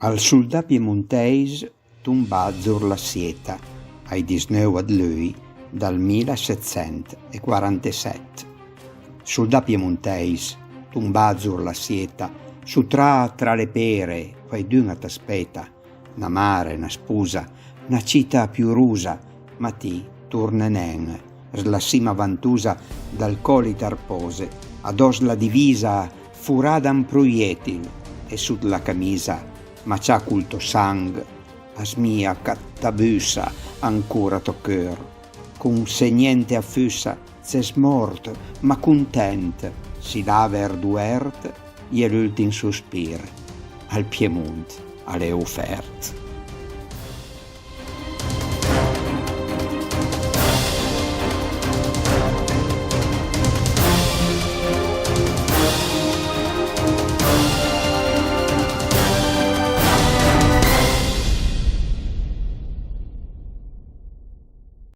Al soldat piemonteis tomba zur la sieta, ai 19 ad lui dal 1747. Soldat piemonteis tomba zur la sieta, su tra le pere, quaiduna t'aspetta, una mare, una sposa, una città più rusa, ma ti tornenen, la cima vantusa dal coli tarpose, addos la divisa furada un proietil, e su la camisa ma c'ha culto sang, as mia cattabussa ancora to cœur, con se niente affussa, s'es mort, ma content, si l'aver duert, e l'ultim sospir, al Piemont, alle offert.